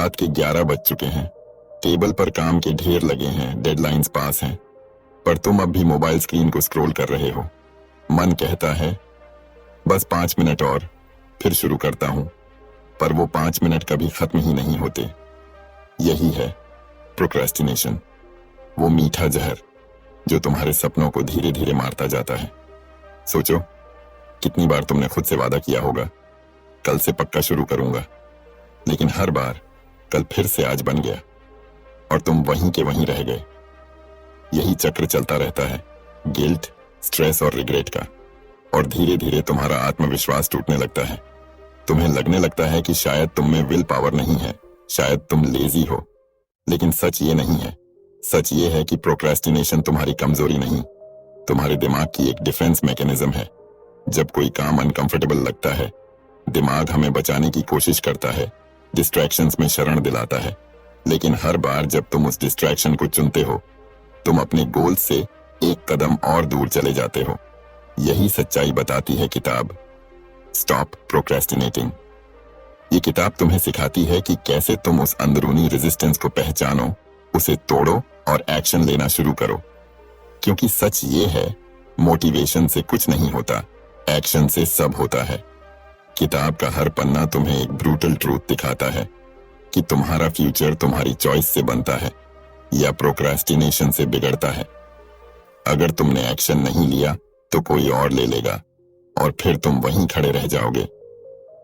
रात के 11 बज चुके हैं, टेबल पर काम के ढेर लगे हैं, डेडलाइंस पास हैं, पर तुम अब भी मोबाइल स्क्रीन को स्क्रॉल कर रहे हो। मन कहता है बस 5 मिनट और फिर शुरू करता हूं, पर वो 5 मिनट कभी खत्म ही नहीं होते। यही है प्रोक्रेस्टिनेशन, वो मीठा जहर जो तुम्हारे सपनों को धीरे धीरे मारता जाता है। सोचो कितनी बार तुमने खुद से वादा किया होगा कल से पक्का शुरू करूंगा, लेकिन हर बार कल फिर से आज बन गया और तुम वहीं के वहीं रह गए। यही चक्र चलता रहता है, गिल्ट, स्ट्रेस और रिग्रेट का, और धीरे धीरे तुम्हारा आत्मविश्वास टूटने लगता है। तुम्हें लगने लगता है कि शायद तुम में विल पावर नहीं है, शायद तुम लेजी हो, लेकिन सच ये नहीं है। सच ये है कि प्रोक्रेस्टिनेशन तुम्हारी कमजोरी नहीं, तुम्हारे दिमाग की एक डिफेंस मैकेनिज्म है। जब कोई काम अनकंफर्टेबल लगता है, दिमाग हमें बचाने की कोशिश करता है, डिस्ट्रैक्शंस में शरण दिलाता है, लेकिन हर बार जब तुम उस डिस्ट्रैक्शन को चुनते हो, तुम अपने गोल से एक कदम और दूर चले जाते हो। यही सच्चाई बताती है किताब स्टॉप प्रोक्रेस्टिनेटिंग। ये किताब तुम्हें सिखाती है कि कैसे तुम उस अंदरूनी रेजिस्टेंस को पहचानो, उसे तोड़ो और एक्शन लेना शुरू करो। क्योंकि सच ये है, मोटिवेशन से कुछ नहीं होता, एक्शन से सब होता है। किताब का हर पन्ना तुम्हें एक ब्रूटल ट्रूथ दिखाता है कि तुम्हारा फ्यूचर तुम्हारी चॉइस से बनता है या प्रोक्रेस्टिनेशन से बिगड़ता है। अगर तुमने एक्शन नहीं लिया तो कोई और ले लेगा और फिर तुम वहीं खड़े रह जाओगे,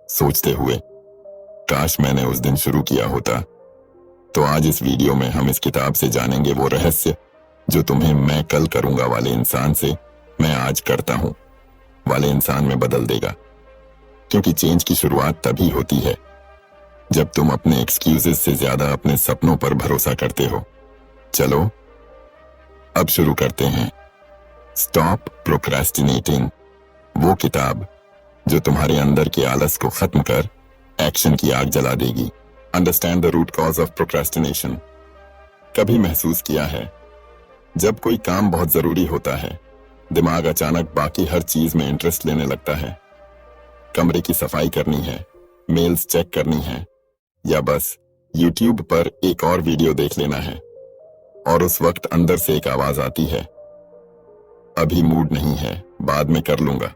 सोचते हुए काश मैंने उस दिन शुरू किया होता। तो आज इस वीडियो में हम इस किताब से जानेंगे वो रहस्य जो तुम्हें मैं कल करूंगा वाले इंसान से मैं आज करता हूं वाले इंसान में बदल देगा। क्योंकि चेंज की शुरुआत तभी होती है जब तुम अपने एक्सक्यूजेस से ज्यादा अपने सपनों पर भरोसा करते हो। चलो अब शुरू करते हैं स्टॉप प्रोक्रेस्टिनेटिंग, वो किताब जो तुम्हारे अंदर के आलस को खत्म कर एक्शन की आग जला देगी। Understand the root cause of procrastination. कभी महसूस किया है जब कोई काम बहुत जरूरी होता है, दिमाग अचानक बाकी हर चीज में इंटरेस्ट लेने लगता है। कमरे की सफाई करनी है, मेल्स चेक करनी है, या बस यूट्यूब पर एक और वीडियो देख लेना है, और उस वक्त अंदर से एक आवाज आती है, अभी मूड नहीं है, बाद में कर लूंगा।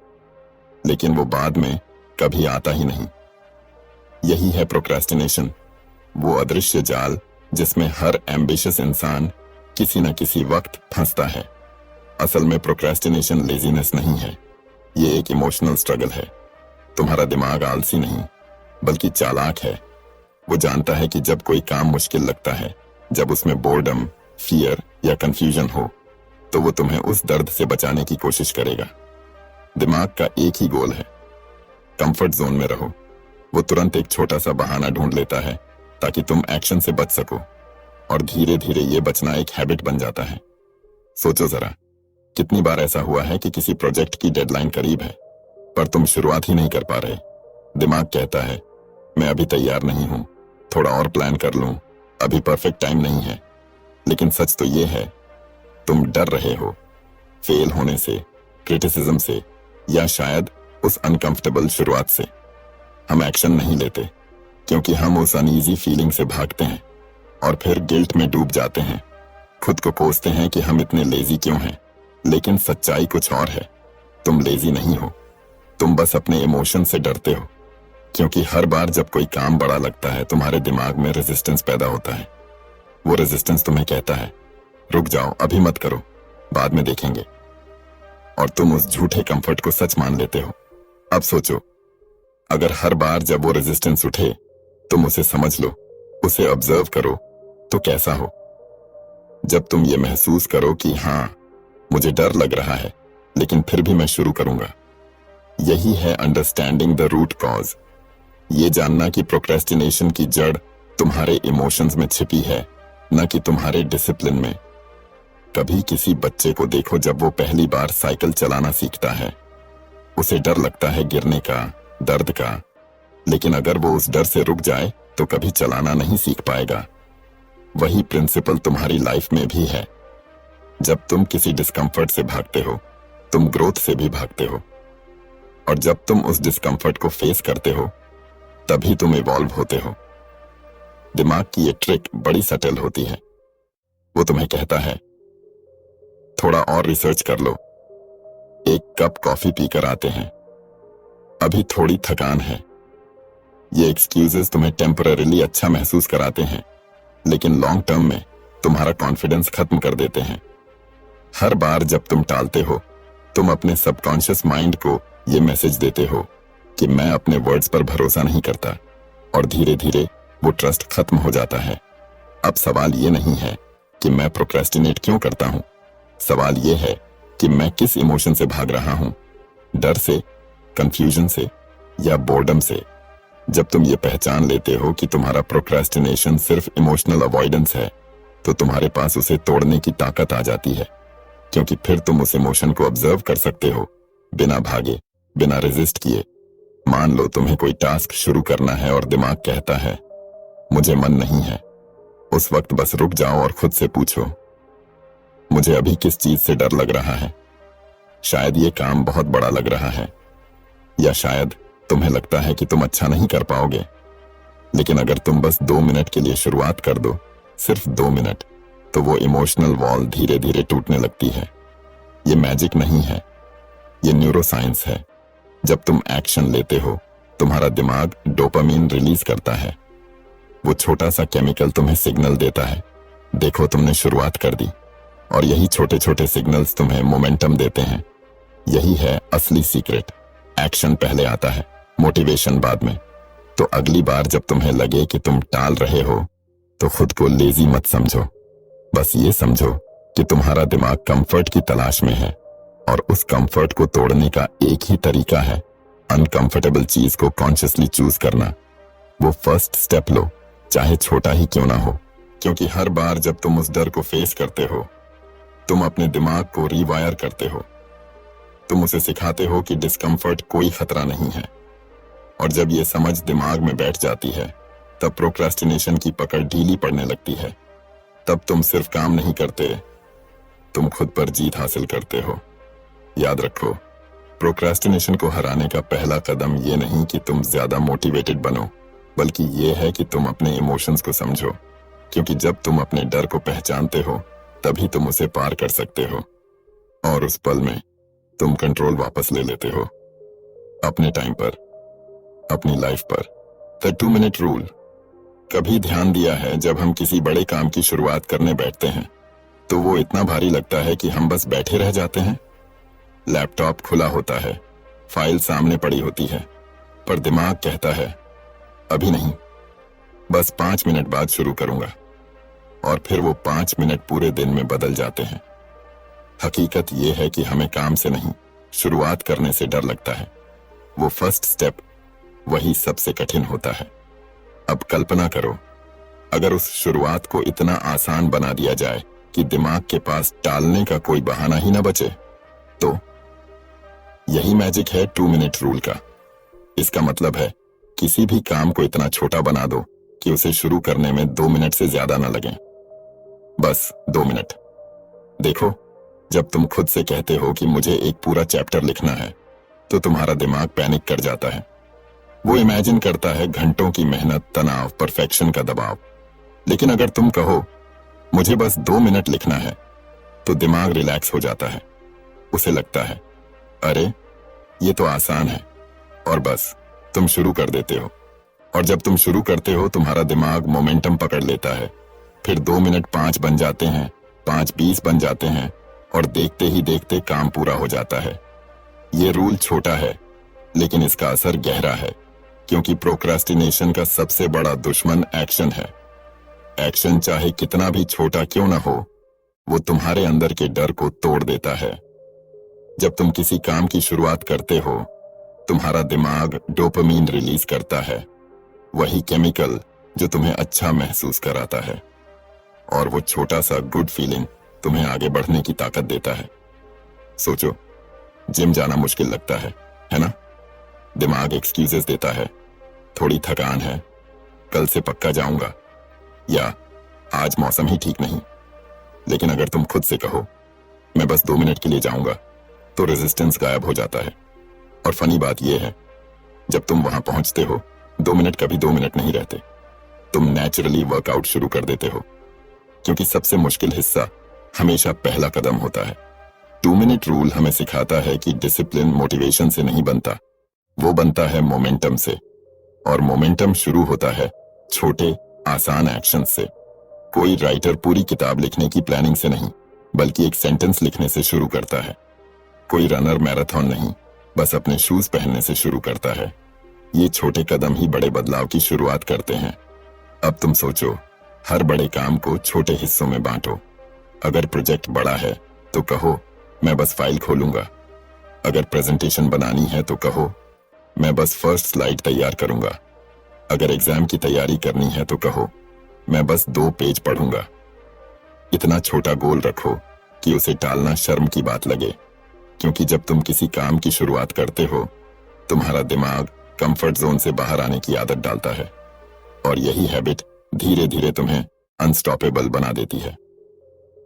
लेकिन वो बाद में कभी आता ही नहीं। यही है प्रोक्रेस्टिनेशन, वो अदृश्य जाल जिसमें हर एम्बिशियस इंसान किसी न किसी वक्त फंसता है। असल में प्रोक्रेस्टिनेशन लेजीनेस नहीं है, ये एक इमोशनल स्ट्रगल है। तुम्हारा दिमाग आलसी नहीं बल्कि चालाक है। वो जानता है कि जब कोई काम मुश्किल लगता है, जब उसमें बोर्डम, फियर या कंफ्यूजन हो, तो वो तुम्हें उस दर्द से बचाने की कोशिश करेगा। दिमाग का एक ही गोल है, कंफर्ट जोन में रहो। वो तुरंत एक छोटा सा बहाना ढूंढ लेता है ताकि तुम एक्शन से बच सको, और धीरे धीरे ये बचना एक हैबिट बन जाता है। सोचो जरा, कितनी बार ऐसा हुआ है कि किसी प्रोजेक्ट की डेडलाइन करीब है पर तुम शुरुआत ही नहीं कर पा रहे। दिमाग कहता है मैं अभी तैयार नहीं हूं, थोड़ा और प्लान कर लूं, अभी परफेक्ट टाइम नहीं है। लेकिन सच तो ये है, तुम डर रहे हो फेल होने से, क्रिटिसिज्म से, या शायद उस अनकंफर्टेबल शुरुआत से। हम एक्शन नहीं लेते क्योंकि हम उस अनईजी फीलिंग से भागते हैं और फिर गिल्ट में डूब जाते हैं। खुद को कोसते हैं कि हम इतने लेजी क्यों हैं। लेकिन सच्चाई कुछ और है, तुम लेजी नहीं हो, तुम बस अपने इमोशन से डरते हो। क्योंकि हर बार जब कोई काम बड़ा लगता है, तुम्हारे दिमाग में रेजिस्टेंस पैदा होता है। वो रेजिस्टेंस तुम्हें कहता है रुक जाओ, अभी मत करो, बाद में देखेंगे, और तुम उस झूठे कंफर्ट को सच मान लेते हो। अब सोचो, अगर हर बार जब वो रेजिस्टेंस उठे तुम उसे समझ लो, उसे ऑब्जर्व करो, तो कैसा हो। जब तुम ये महसूस करो कि हाँ मुझे डर लग रहा है लेकिन फिर भी मैं शुरू करूंगा। यही है अंडरस्टैंडिंग द रूट कॉज। ये जानना कि प्रोक्रेस्टिनेशन की जड़ तुम्हारे इमोशंस में छिपी है, न कि तुम्हारे डिसिप्लिन में। कभी किसी बच्चे को देखो, जब वो पहली बार साइकिल चलाना सीखता है, उसे डर लगता है गिरने का, दर्द का, लेकिन अगर वो उस डर से रुक जाए तो कभी चलाना नहीं सीख पाएगा। वही प्रिंसिपल तुम्हारी लाइफ में भी है। जब तुम किसी डिस्कंफर्ट से भागते हो, तुम ग्रोथ से भी भागते हो, और जब तुम उस डिस्कंफर्ट को फेस करते हो, तभी तुम इवॉल्व होते हो। दिमाग की ये ट्रिक बड़ी सटल होती है। वो तुम्हें कहता है थोड़ा और रिसर्च कर लो, एक कप कॉफी पीकर आते हैं, अभी थोड़ी थकान है। ये एक्सक्यूजेस तुम्हें टेम्पररीली अच्छा महसूस कराते हैं, लेकिन लॉन्ग टर्म में तुम्हारा कॉन्फिडेंस खत्म कर देते हैं। हर बार जब तुम टालते हो, तुम अपने सबकॉन्शियस माइंड को ये मैसेज देते हो कि मैं अपने वर्ड्स पर भरोसा नहीं करता, और धीरे धीरे वो ट्रस्ट खत्म हो जाता है। अब सवाल ये नहीं है कि मैं प्रोक्रेस्टिनेट क्यों करता हूं, सवाल ये है कि मैं किस इमोशन से भाग रहा हूं, डर से, कंफ्यूजन से या बोर्डम से। जब तुम ये पहचान लेते हो कि तुम्हारा प्रोक्रेस्टिनेशन सिर्फ इमोशनल अवॉइडेंस है, तो तुम्हारे पास उसे तोड़ने की ताकत आ जाती है, क्योंकि फिर तुम उस इमोशन को ऑब्जर्व कर सकते हो, बिना भागे, बिना रेजिस्ट किए। मान लो तुम्हें कोई टास्क शुरू करना है और दिमाग कहता है मुझे मन नहीं है। उस वक्त बस रुक जाओ और खुद से पूछो, मुझे अभी किस चीज से डर लग रहा है? शायद ये काम बहुत बड़ा लग रहा है, या शायद तुम्हें लगता है कि तुम अच्छा नहीं कर पाओगे। लेकिन अगर तुम बस 2 मिनट के लिए शुरुआत कर दो, सिर्फ 2 मिनट, तो वो इमोशनल वॉल धीरे धीरे टूटने लगती है। ये मैजिक नहीं है, ये न्यूरोसाइंस है। जब तुम एक्शन लेते हो, तुम्हारा दिमाग डोपामीन रिलीज करता है। वो छोटा सा केमिकल तुम्हें सिग्नल देता है, देखो तुमने शुरुआत कर दी। और यही छोटे छोटे सिग्नल्स तुम्हें मोमेंटम देते हैं। यही है असली सीक्रेट। एक्शन पहले आता है, मोटिवेशन बाद में। तो अगली बार जब तुम्हें लगे कि तुम टाल रहे हो, तो खुद को लेजी मत समझो। बस ये समझो कि तुम्हारा दिमाग कंफर्ट की तलाश में है, और उस कंफर्ट को तोड़ने का एक ही तरीका है, अनकंफर्टेबल चीज को कॉन्शियसली चूज करना। वो फर्स्ट स्टेप लो, चाहे छोटा ही क्यों ना हो, क्योंकि हर बार जब तुम उस डर को फेस करते हो, तुम अपने दिमाग को रीवायर करते हो। तुम उसे सिखाते हो कि डिस्कम्फर्ट कोई खतरा नहीं है। और जब ये समझ दिमाग में बैठ जाती है, तब प्रोक्रेस्टिनेशन की पकड़ ढीली पड़ने लगती है। तब तुम सिर्फ काम नहीं करते, तुम खुद पर जीत हासिल करते हो। याद रखो, प्रोक्रेस्टिनेशन को हराने का पहला कदम ये नहीं कि तुम ज्यादा मोटिवेटेड बनो, बल्कि ये है कि तुम अपने इमोशंस को समझो। क्योंकि जब तुम अपने डर को पहचानते हो, तभी तुम उसे पार कर सकते हो, और उस पल में तुम कंट्रोल वापस ले लेते हो, अपने टाइम पर, अपनी लाइफ पर। The 2 minute rule. कभी ध्यान दिया है, जब हम किसी बड़े काम की शुरुआत करने बैठते हैं, तो वो इतना भारी लगता है कि हम बस बैठे रह जाते हैं। लैपटॉप खुला होता है, फाइल सामने पड़ी होती है, पर दिमाग कहता है अभी नहीं, बस 5 मिनट बाद शुरू करूंगा। और फिर वो 5 मिनट पूरे दिन में बदल जाते हैं। हकीकत ये है कि हमें काम से नहीं, शुरुआत करने से डर लगता है। वो फर्स्ट स्टेप, वही सबसे कठिन होता है। अब कल्पना करो, अगर उस शुरुआत को इतना आसान बना दिया जाए कि दिमाग के पास टालने का कोई बहाना ही ना बचे, तो यही मैजिक है 2 मिनट रूल का। इसका मतलब है, किसी भी काम को इतना छोटा बना दो कि उसे शुरू करने में 2 मिनट से ज्यादा ना लगें। बस 2 मिनट। देखो, जब तुम खुद से कहते हो कि मुझे एक पूरा चैप्टर लिखना है, तो तुम्हारा दिमाग पैनिक कर जाता है। वो इमेजिन करता है घंटों की मेहनत, तनाव, परफेक्शन का दबाव। लेकिन अगर तुम कहो मुझे बस 2 मिनट लिखना है, तो दिमाग रिलैक्स हो जाता है। उसे लगता है अरे ये तो आसान है, और बस तुम शुरू कर देते हो। और जब तुम शुरू करते हो, तुम्हारा दिमाग मोमेंटम पकड़ लेता है। फिर 2 मिनट 5 बन जाते हैं, 5 20 बन जाते हैं, और देखते ही देखते काम पूरा हो जाता है। ये रूल छोटा है, लेकिन इसका असर गहरा है, क्योंकि प्रोक्रेस्टिनेशन का सबसे बड़ा दुश्मन एक्शन है। एक्शन चाहे कितना भी छोटा क्यों ना हो, वो तुम्हारे अंदर के डर को तोड़ देता है। जब तुम किसी काम की शुरुआत करते हो, तुम्हारा दिमाग डोपामीन रिलीज करता है, वही केमिकल जो तुम्हें अच्छा महसूस कराता है। और वो छोटा सा गुड फीलिंग तुम्हें आगे बढ़ने की ताकत देता है। सोचो, जिम जाना मुश्किल लगता है ना? दिमाग एक्सक्यूजेस देता है, थोड़ी थकान है, कल से पक्का जाऊंगा, या आज मौसम ही ठीक नहीं। लेकिन अगर तुम खुद से कहो मैं बस 2 मिनट के लिए जाऊंगा, तो रेजिस्टेंस गायब हो जाता है। और फनी बात यह है, जब तुम वहां पहुंचते हो, 2 मिनट कभी 2 मिनट नहीं रहते। तुम नेचुरली वर्कआउट शुरू कर देते हो, क्योंकि सबसे मुश्किल हिस्सा हमेशा पहला कदम होता है। 2 मिनट रूल हमें सिखाता है कि डिसिप्लिन मोटिवेशन से नहीं बनता, वो बनता है मोमेंटम से। और मोमेंटम शुरू होता है छोटे आसान एक्शन से। कोई राइटर पूरी किताब लिखने की प्लानिंग से नहीं, बल्कि एक सेंटेंस लिखने से शुरू करता है। कोई रनर मैराथन नहीं, बस अपने शूज पहनने से शुरू करता है। ये छोटे कदम ही बड़े बदलाव की शुरुआत करते हैं। अब तुम सोचो, हर बड़े काम को छोटे हिस्सों में बांटो। अगर प्रोजेक्ट बड़ा है तो कहो मैं बस फाइल खोलूंगा। अगर प्रेजेंटेशन बनानी है तो कहो मैं बस फर्स्ट स्लाइड तैयार करूंगा। अगर एग्जाम की तैयारी करनी है तो कहो मैं बस 2 पेज पढ़ूंगा। इतना छोटा गोल रखो कि उसे टालना शर्म की बात लगे, क्योंकि जब तुम किसी काम की शुरुआत करते हो, तुम्हारा दिमाग कंफर्ट जोन से बाहर आने की आदत डालता है, और यही हैबिट धीरे धीरे तुम्हें अनस्टॉपेबल बना देती है।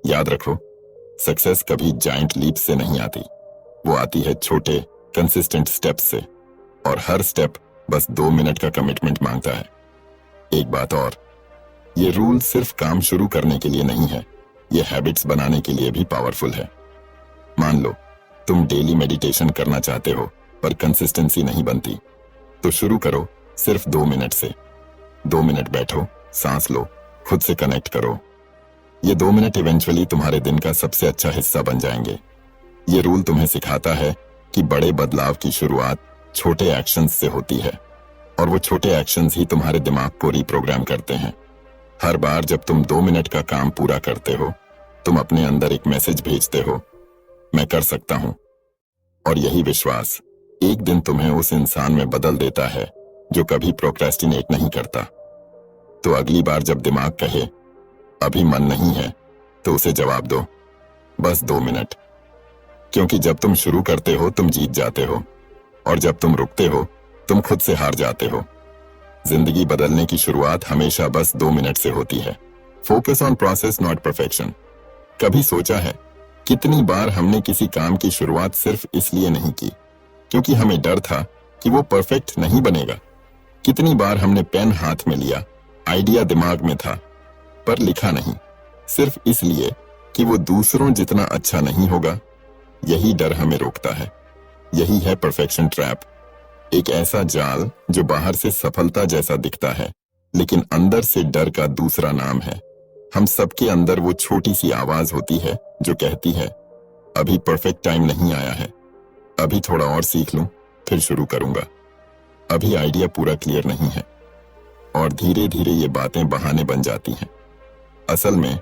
याद रखो, सक्सेस कभी जायंट लीप से नहीं आती, वो आती है छोटे कंसिस्टेंट स्टेप्स से, और हर स्टेप बस 2 मिनट का कमिटमेंट मांगता है। एक बात और, ये रूल सिर्फ काम शुरू करने के लिए नहीं है, ये हैबिट्स बनाने के लिए भी पावरफुल है। मान लो तुम डेली मेडिटेशन करना चाहते हो, पर कंसिस्टेंसी नहीं बनती, तो शुरू करो सिर्फ 2 मिनट से। 2 मिनट बैठो, सांस लो, खुद से कनेक्ट करो। ये 2 मिनट इवेंचुअली तुम्हारे दिन का सबसे अच्छा हिस्सा बन जाएंगे। ये रूल तुम्हें सिखाता है कि बड़े बदलाव की शुरुआत छोटे एक्शंस से होती है, और वो छोटे एक्शंस ही तुम्हारे दिमाग को रिप्रोग्राम करते हैं। हर बार जब तुम 2 मिनट का काम पूरा करते हो, तुम अपने अंदर एक मैसेज भेजते हो, मैं कर सकता हूं। और यही विश्वास एक दिन तुम्हें उस इंसान में बदल देता है जो कभी प्रोक्रेस्टिनेट नहीं करता। तो अगली बार जब दिमाग कहे अभी मन नहीं है, तो उसे जवाब दो, बस 2 मिनट। क्योंकि जब तुम शुरू करते हो तुम जीत जाते हो, और जब तुम रुकते हो तुम खुद से हार जाते हो। जिंदगी बदलने की शुरुआत हमेशा बस 2 मिनट से होती है। Focus on process not perfection. कभी सोचा है कितनी बार हमने किसी काम की शुरुआत सिर्फ इसलिए नहीं की क्योंकि हमें डर था कि वो परफेक्ट नहीं बनेगा? कितनी बार हमने पेन हाथ में लिया, आइडिया दिमाग में था, पर लिखा नहीं, सिर्फ इसलिए कि वो दूसरों जितना अच्छा नहीं होगा? यही डर हमें रोकता है। यही है परफेक्शन ट्रैप, एक ऐसा जाल जो बाहर से सफलता जैसा दिखता है, लेकिन अंदर से डर का दूसरा नाम है। हम सबके अंदर वो छोटी सी आवाज होती है जो कहती है अभी परफेक्ट टाइम नहीं आया है, अभी थोड़ा और सीख लूं फिर शुरू करूंगा, अभी आइडिया पूरा क्लियर नहीं है। और धीरे धीरे ये बातें बहाने बन जाती हैं। असल में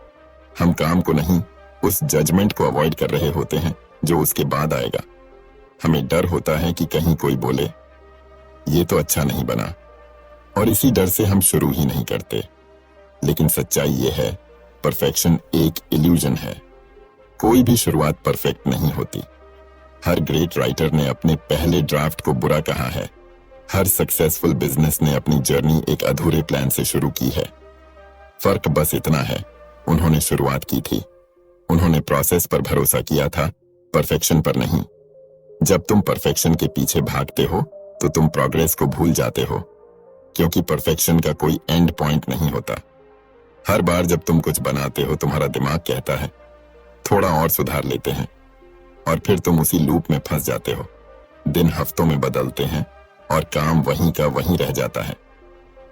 हम काम को नहीं, उस जजमेंट को अवॉइड कर रहे होते हैं जो उसके बाद आएगा। हमें डर होता है कि कहीं कोई बोले ये तो अच्छा नहीं बना, और इसी डर से हम शुरू ही नहीं करते। लेकिन सच्चाई ये है, परफेक्शन एक इल्यूजन है। कोई भी शुरुआत परफेक्ट नहीं होती। हर ग्रेट राइटर ने अपने पहले ड्राफ्ट को बुरा कहा है। हर सक्सेसफुल बिजनेस ने अपनी जर्नी एक अधूरे प्लान से शुरू की है। फर्क बस इतना है, उन्होंने शुरुआत की थी, उन्होंने प्रोसेस पर भरोसा किया था, परफेक्शन पर नहीं। जब तुम परफेक्शन के पीछे भागते हो तो तुम प्रोग्रेस को भूल जाते हो, क्योंकि परफेक्शन का कोई एंड पॉइंट नहीं होता। हर बार जब तुम कुछ बनाते हो तुम्हारा दिमाग कहता है थोड़ा और सुधार लेते हैं, और फिर तुम उसी लूप में फंस जाते हो। दिन हफ्तों में बदलते हैं और काम वहीं का वहीं रह जाता है।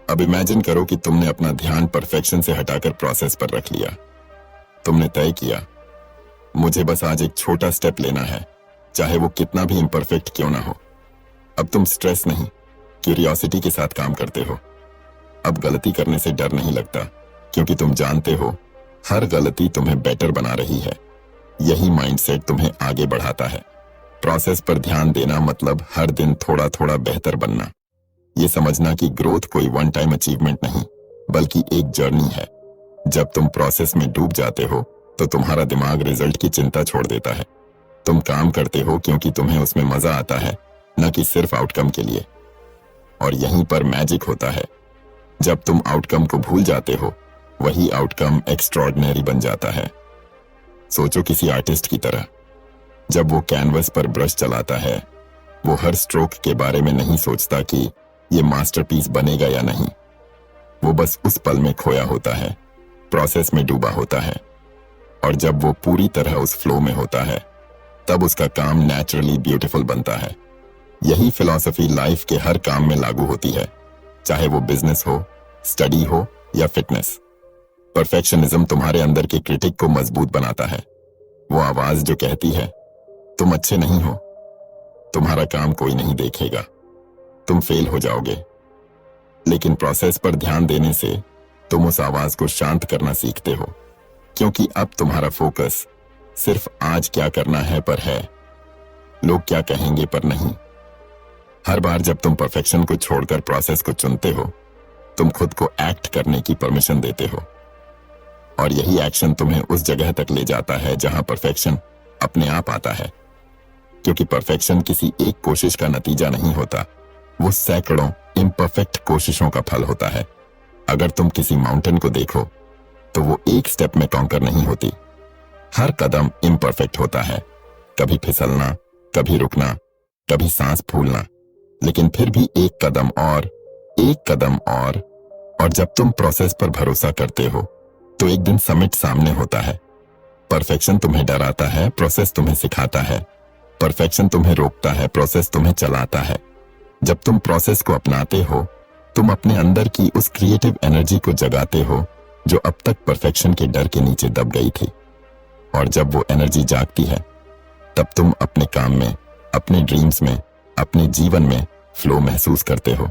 अब इमेजिन करो कि तुमने अपना ध्यान परफेक्शन से हटाकर प्रोसेस पर रख लिया। तुमने तय किया मुझे बस आज एक छोटा स्टेप लेना है, चाहे वो कितना भी इम्परफेक्ट क्यों ना हो। अब तुम स्ट्रेस नहीं, क्यूरियोसिटी के साथ काम करते हो। अब गलती करने से डर नहीं लगता, क्योंकि तुम जानते हो हर गलती तुम्हें बेटर बना रही है। यही माइंडसेट तुम्हें आगे बढ़ाता है। प्रोसेस पर ध्यान देना मतलब हर दिन थोड़ा थोड़ा बेहतर बनना। ये समझना कि ग्रोथ कोई वन टाइम अचीवमेंट नहीं, बल्कि एक जर्नी है। जब तुम प्रोसेस में डूब जाते हो तो तुम्हारा दिमाग रिजल्ट की चिंता छोड़ देता है। तुम काम करते हो क्योंकि तुम्हें उसमें मजा आता है, न कि सिर्फ आउटकम के लिए। और यहीं पर मैजिक होता है। जब तुम आउटकम को भूल जाते हो, वही आउटकम एक्स्ट्रॉर्डिनरी बन जाता है। सोचो किसी आर्टिस्ट की तरह, जब वो कैनवस पर ब्रश चलाता है, वो हर स्ट्रोक के बारे में नहीं सोचता कि ये मास्टरपीस बनेगा या नहीं। वो बस उस पल में खोया होता है, प्रोसेस में डूबा होता है। और जब वो पूरी तरह उस फ्लो में होता है, तब उसका काम नेचुरली ब्यूटीफुल बनता है। यही फिलॉसफी लाइफ के हर काम में लागू होती है, चाहे वो बिजनेस हो, स्टडी हो या फिटनेस। परफेक्शनिज्म तुम्हारे अंदर के क्रिटिक को मजबूत बनाता है। वो आवाज जो कहती है तुम अच्छे नहीं हो, तुम्हारा काम कोई नहीं देखेगा, तुम फेल हो जाओगे। लेकिन प्रोसेस पर ध्यान देने से तुम उस आवाज को शांत करना सीखते हो, क्योंकि अब तुम्हारा फोकस सिर्फ आज क्या करना है पर है, लोग क्या कहेंगे पर नहीं। हर बार जब तुम परफेक्शन को छोड़कर प्रोसेस को चुनते हो, तुम खुद को एक्ट करने की परमिशन देते हो। और यही एक्शन तुम्हें उस जगह तक ले जाता है जहां परफेक्शन अपने आप आता है। क्योंकि परफेक्शन किसी एक कोशिश का नतीजा नहीं होता, वो सैकड़ों इम्परफेक्ट कोशिशों का फल होता है। अगर तुम किसी माउंटेन को देखो तो वो एक स्टेप में कॉन्कर नहीं होती, हर कदम इम्परफेक्ट होता है। कभी फिसलना, कभी रुकना, कभी सांस फूलना, लेकिन फिर भी एक कदम और, एक कदम और जब तुम प्रोसेस पर भरोसा करते हो तो एक दिन समिट सामने होता है। परफेक्शन तुम्हें डराता है, प्रोसेस तुम्हें सिखाता है। परफेक्शन तुम्हें रोकता है, प्रोसेस तुम्हें चलाता है। जब तुम प्रोसेस को अपनाते हो, तुम अपने अंदर की उस क्रिएटिव एनर्जी को जगाते हो जो अब तक परफेक्शन के डर के नीचे दब गई थी। और जब वो एनर्जी जागती है, तब तुम अपने काम में, अपने ड्रीम्स में, अपने जीवन में फ्लो महसूस करते हो।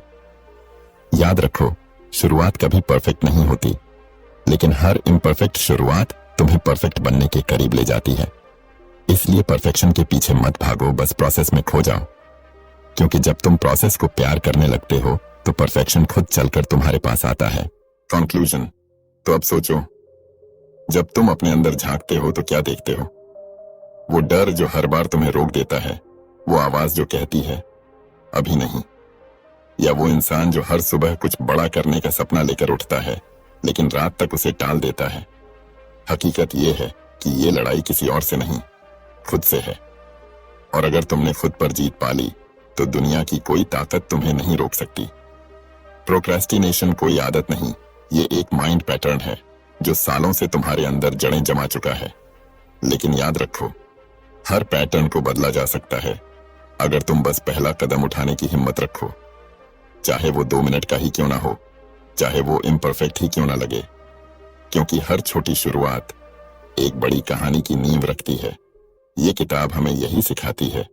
याद रखो, शुरुआत कभी परफेक्ट नहीं होती, लेकिन हर इम्परफेक्ट शुरुआत तुम्हें परफेक्ट बनने के करीब ले जाती है। इसलिए परफेक्शन के पीछे मत भागो, बस प्रोसेस में खो जाओ। क्योंकि जब तुम प्रोसेस को प्यार करने लगते हो तो परफेक्शन खुद चलकर तुम्हारे पास आता है। कंक्लूजन। तो अब सोचो, जब तुम अपने अंदर झांकते हो तो क्या देखते हो? वो डर जो हर बार तुम्हें रोक देता है, वो आवाज जो कहती है अभी नहीं, या वो इंसान जो हर सुबह कुछ बड़ा करने का सपना लेकर उठता है लेकिन रात तक उसे टाल देता है? हकीकत ये है कि ये लड़ाई किसी और से नहीं, खुद से है। और अगर तुमने खुद पर जीत पा ली तो दुनिया की कोई ताकत तुम्हें नहीं रोक सकती। प्रोक्रेस्टिनेशन कोई आदत नहीं, ये एक माइंड पैटर्न है जो सालों से तुम्हारे अंदर जड़ें जमा चुका है। लेकिन याद रखो, हर पैटर्न को बदला जा सकता है अगर तुम बस पहला कदम उठाने की हिम्मत रखो। चाहे वो 2 मिनट का ही क्यों ना हो, चाहे वो इम्परफेक्ट ही क्यों ना लगे, क्योंकि हर छोटी शुरुआत एक बड़ी कहानी की नींव रखती है। ये किताब हमें यही सिखाती है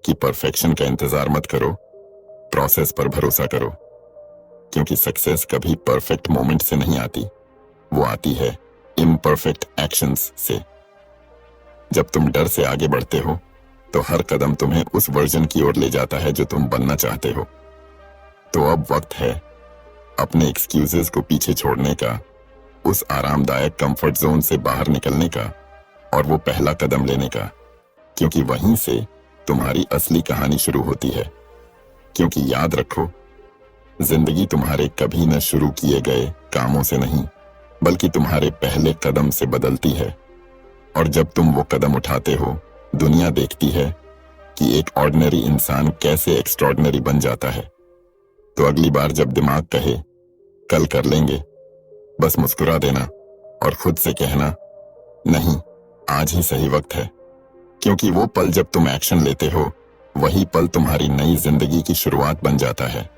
कि परफेक्शन का इंतजार मत करो, प्रोसेस पर भरोसा करो। क्योंकि सक्सेस कभी परफेक्ट मोमेंट से नहीं आती, वो आती है इम्परफेक्ट एक्शंस से। जब तुम डर से आगे बढ़ते हो तो हर कदम तुम्हें उस वर्जन की ओर ले जाता है जो तुम बनना चाहते हो। तो अब वक्त है अपने एक्सक्यूजेस को पीछे छोड़ने का, उस आरामदायक कंफर्ट जोन से बाहर निकलने का और वो पहला कदम लेने का। क्योंकि वहीं से तुम्हारी असली कहानी शुरू होती है। क्योंकि याद रखो, जिंदगी तुम्हारे कभी न शुरू किए गए कामों से नहीं, बल्कि तुम्हारे पहले कदम से बदलती है। और जब तुम वो कदम उठाते हो, दुनिया देखती है कि एक ऑर्डिनरी इंसान कैसे एक्स्ट्रॉर्डिनरी बन जाता है। तो अगली बार जब दिमाग कहे कल कर लेंगे, बस मुस्कुरा देना और खुद से कहना नहीं, आज ही सही वक्त है। क्योंकि वो पल जब तुम एक्शन लेते हो, वही पल तुम्हारी नई जिंदगी की शुरुआत बन जाता है।